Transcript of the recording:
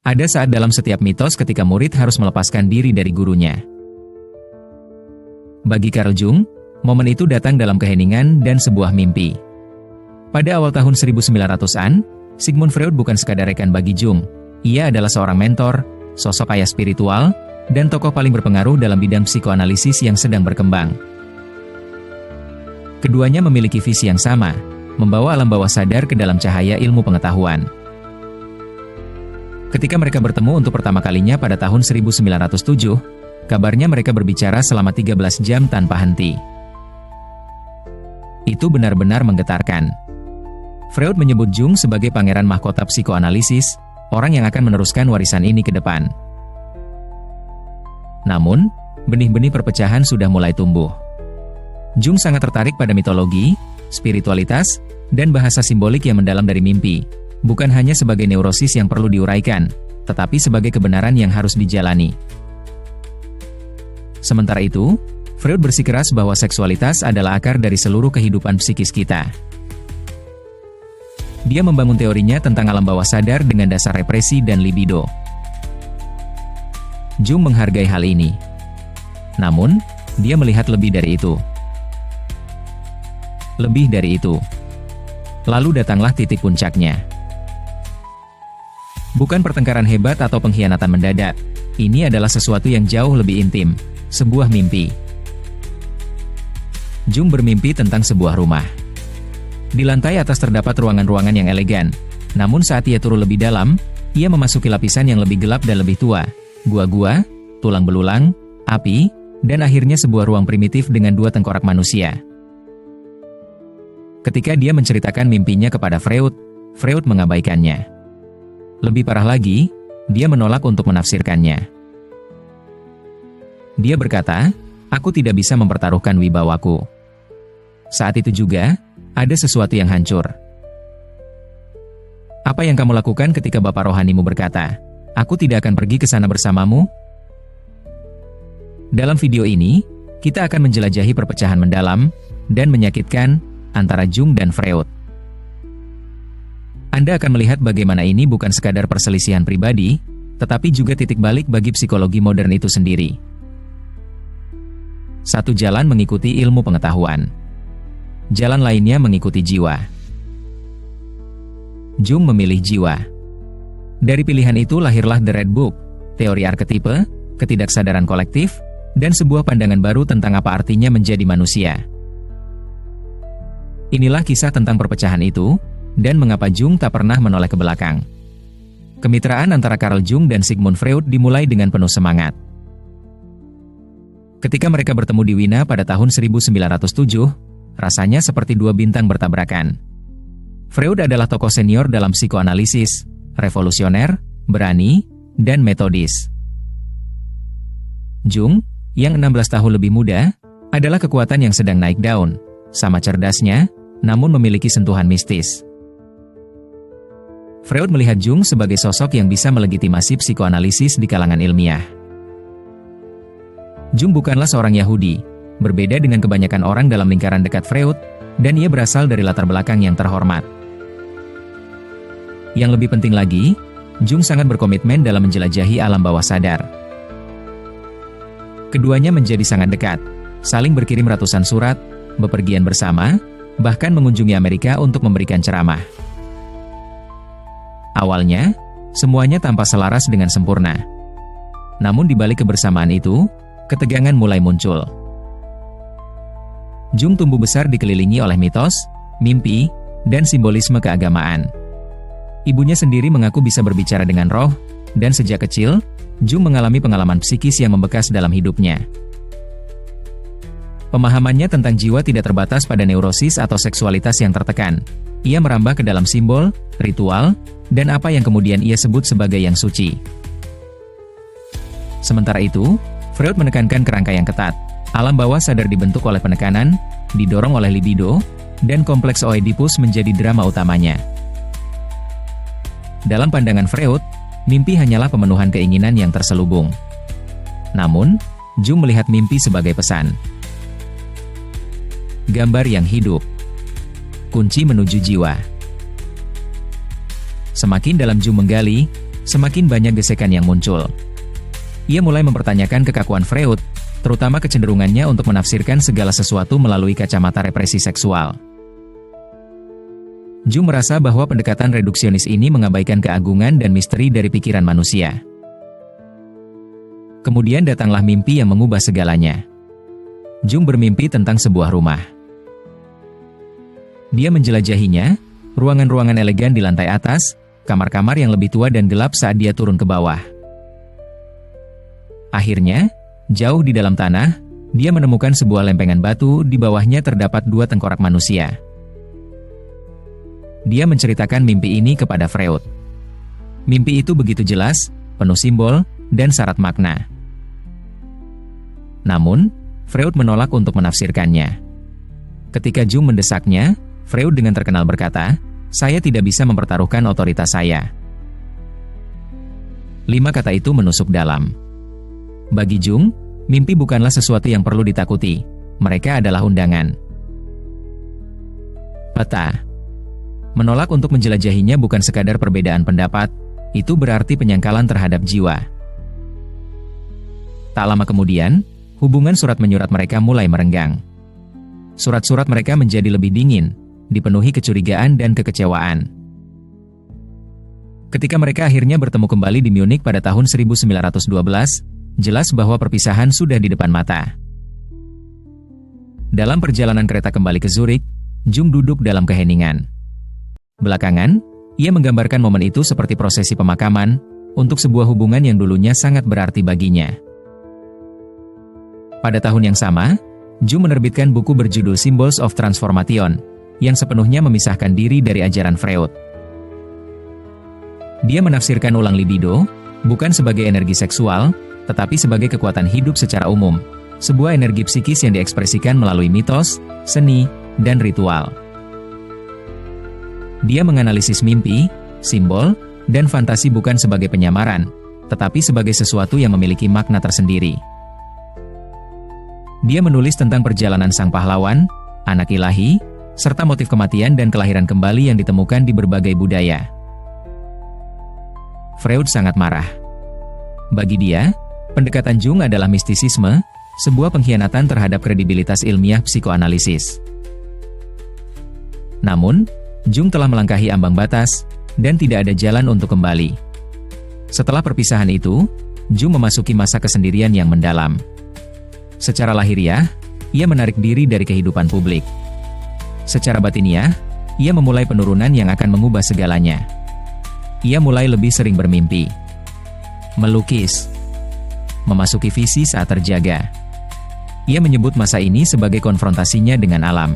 Ada saat dalam setiap mitos ketika murid harus melepaskan diri dari gurunya. Bagi Carl Jung, momen itu datang dalam keheningan dan sebuah mimpi. Pada awal tahun 1900-an, Sigmund Freud bukan sekadar rekan bagi Jung. Ia adalah seorang mentor, sosok ayah spiritual, dan tokoh paling berpengaruh dalam bidang psikoanalisis yang sedang berkembang. Keduanya memiliki visi yang sama, membawa alam bawah sadar ke dalam cahaya ilmu pengetahuan. Ketika mereka bertemu untuk pertama kalinya pada tahun 1907, kabarnya mereka berbicara selama 13 jam tanpa henti. Itu benar-benar menggetarkan. Freud menyebut Jung sebagai pangeran mahkota psikoanalisis, orang yang akan meneruskan warisan ini ke depan. Namun, benih-benih perpecahan sudah mulai tumbuh. Jung sangat tertarik pada mitologi, spiritualitas, dan bahasa simbolik yang mendalam dari mimpi, bukan hanya sebagai neurosis yang perlu diuraikan, tetapi sebagai kebenaran yang harus dijalani. Sementara itu, Freud bersikeras bahwa seksualitas adalah akar dari seluruh kehidupan psikis kita. Dia membangun teorinya tentang alam bawah sadar dengan dasar represi dan libido. Jung menghargai hal ini. Namun, dia melihat lebih dari itu. Lebih dari itu. Lalu datanglah titik puncaknya. Bukan pertengkaran hebat atau pengkhianatan mendadak. Ini adalah sesuatu yang jauh lebih intim, sebuah mimpi. Jung bermimpi tentang sebuah rumah. Di lantai atas terdapat ruangan-ruangan yang elegan. Namun saat ia turun lebih dalam, ia memasuki lapisan yang lebih gelap dan lebih tua. Gua-gua, tulang belulang, api, dan akhirnya sebuah ruang primitif dengan 2 tengkorak manusia. Ketika dia menceritakan mimpinya kepada Freud, Freud mengabaikannya. Lebih parah lagi, dia menolak untuk menafsirkannya. Dia berkata, "Aku tidak bisa mempertaruhkan wibawaku." Saat itu juga, ada sesuatu yang hancur. Apa yang kamu lakukan ketika bapak rohanimu berkata, "Aku tidak akan pergi ke sana bersamamu"? Dalam video ini, kita akan menjelajahi perpecahan mendalam dan menyakitkan antara Jung dan Freud. Anda akan melihat bagaimana ini bukan sekadar perselisihan pribadi, tetapi juga titik balik bagi psikologi modern itu sendiri. Satu jalan mengikuti ilmu pengetahuan. Jalan lainnya mengikuti jiwa. Jung memilih jiwa. Dari pilihan itu lahirlah The Red Book, teori arketipe, ketidaksadaran kolektif, dan sebuah pandangan baru tentang apa artinya menjadi manusia. Inilah kisah tentang perpecahan itu, dan mengapa Jung tak pernah menoleh ke belakang. Kemitraan antara Carl Jung dan Sigmund Freud dimulai dengan penuh semangat. Ketika mereka bertemu di Wina pada tahun 1907, rasanya seperti 2 bintang bertabrakan. Freud adalah tokoh senior dalam psikoanalisis, revolusioner, berani, dan metodis. Jung, yang 16 tahun lebih muda, adalah kekuatan yang sedang naik daun, sama cerdasnya, namun memiliki sentuhan mistis. Freud melihat Jung sebagai sosok yang bisa melegitimasi psikoanalisis di kalangan ilmiah. Jung bukanlah seorang Yahudi, berbeda dengan kebanyakan orang dalam lingkaran dekat Freud, dan ia berasal dari latar belakang yang terhormat. Yang lebih penting lagi, Jung sangat berkomitmen dalam menjelajahi alam bawah sadar. Keduanya menjadi sangat dekat, saling berkirim ratusan surat, bepergian bersama, bahkan mengunjungi Amerika untuk memberikan ceramah. Awalnya, semuanya tampak selaras dengan sempurna. Namun di balik kebersamaan itu, ketegangan mulai muncul. Jung tumbuh besar dikelilingi oleh mitos, mimpi, dan simbolisme keagamaan. Ibunya sendiri mengaku bisa berbicara dengan roh, dan sejak kecil, Jung mengalami pengalaman psikis yang membekas dalam hidupnya. Pemahamannya tentang jiwa tidak terbatas pada neurosis atau seksualitas yang tertekan. Ia merambah ke dalam simbol, ritual, dan apa yang kemudian ia sebut sebagai yang suci. Sementara itu, Freud menekankan kerangka yang ketat. Alam bawah sadar dibentuk oleh penekanan, didorong oleh libido, dan kompleks Oedipus menjadi drama utamanya. Dalam pandangan Freud, mimpi hanyalah pemenuhan keinginan yang terselubung. Namun, Jung melihat mimpi sebagai pesan. Gambar yang hidup. Kunci menuju jiwa. Semakin dalam Jung menggali, semakin banyak gesekan yang muncul. Ia mulai mempertanyakan kekakuan Freud, terutama kecenderungannya untuk menafsirkan segala sesuatu melalui kacamata represi seksual. Jung merasa bahwa pendekatan reduksionis ini mengabaikan keagungan dan misteri dari pikiran manusia. Kemudian datanglah mimpi yang mengubah segalanya. Jung bermimpi tentang sebuah rumah. Dia menjelajahinya, ruangan-ruangan elegan di lantai atas, kamar-kamar yang lebih tua dan gelap saat dia turun ke bawah. Akhirnya, jauh di dalam tanah, dia menemukan sebuah lempengan batu, di bawahnya terdapat 2 tengkorak manusia. Dia menceritakan mimpi ini kepada Freud. Mimpi itu begitu jelas, penuh simbol, dan syarat makna. Namun, Freud menolak untuk menafsirkannya. Ketika Jung mendesaknya, Freud dengan terkenal berkata, "Saya tidak bisa mempertaruhkan otoritas saya." 5 kata itu menusuk dalam. Bagi Jung, mimpi bukanlah sesuatu yang perlu ditakuti. Mereka adalah undangan. Peta. Menolak untuk menjelajahinya bukan sekadar perbedaan pendapat, itu berarti penyangkalan terhadap jiwa. Tak lama kemudian, hubungan surat-menyurat mereka mulai merenggang. Surat-surat mereka menjadi lebih dingin, dipenuhi kecurigaan dan kekecewaan. Ketika mereka akhirnya bertemu kembali di Munich pada tahun 1912, jelas bahwa perpisahan sudah di depan mata. Dalam perjalanan kereta kembali ke Zurich, Jung duduk dalam keheningan. Belakangan, ia menggambarkan momen itu seperti prosesi pemakaman, untuk sebuah hubungan yang dulunya sangat berarti baginya. Pada tahun yang sama, Jung menerbitkan buku berjudul Symbols of Transformation, yang sepenuhnya memisahkan diri dari ajaran Freud. Dia menafsirkan ulang libido, bukan sebagai energi seksual, tetapi sebagai kekuatan hidup secara umum, sebuah energi psikis yang diekspresikan melalui mitos, seni, dan ritual. Dia menganalisis mimpi, simbol, dan fantasi bukan sebagai penyamaran, tetapi sebagai sesuatu yang memiliki makna tersendiri. Dia menulis tentang perjalanan sang pahlawan, anak ilahi, serta motif kematian dan kelahiran kembali yang ditemukan di berbagai budaya. Freud sangat marah. Bagi dia, pendekatan Jung adalah mistisisme, sebuah pengkhianatan terhadap kredibilitas ilmiah psikoanalisis. Namun, Jung telah melangkahi ambang batas, dan tidak ada jalan untuk kembali. Setelah perpisahan itu, Jung memasuki masa kesendirian yang mendalam. Secara lahiriah, ia menarik diri dari kehidupan publik. Secara batiniah, ia memulai penurunan yang akan mengubah segalanya. Ia mulai lebih sering bermimpi, melukis, memasuki visi saat terjaga. Ia menyebut masa ini sebagai konfrontasinya dengan alam.